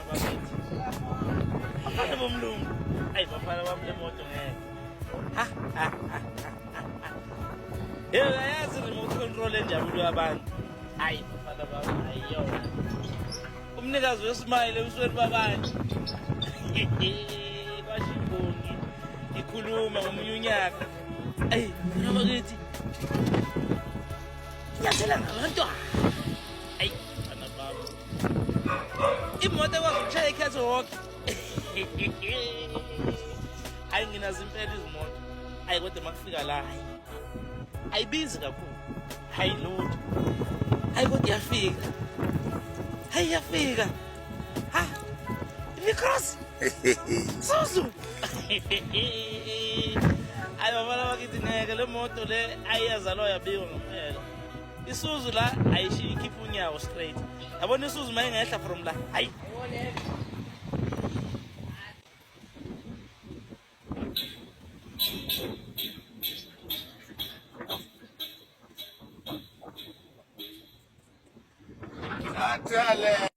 bakithi. Bafana bomlungu. Ayi bafana bami le moto ngeke. Yebo yazi remote control enjabulo yabantu. Hayi bafana bami ayiyona. Umnikazi weSmile usweni babantu. Kwashimbongi. Ikhuluma ngomunye unyaka. Ayi ngoba kithi. Nyathela ngabantwana. Ayi bafana bami. Imoto kwazi ukushaya ikhetho wonke. Hayi nginazo impela izimoto. Hayi kodwa makufika la hayi. Ayibizi kakhulu. Hayi lutho. Hayi kodwa iyafika. Hayi iyafika. Ha. Nikross. Suzu. Hayi bafana bakithi ngeke le moto le ayiyazalwa yabiwa ngempela. Isuzu la ayishiya ikhipha unyawo straight. Yabona isuzu mayingehla from la. Hayi. Atale.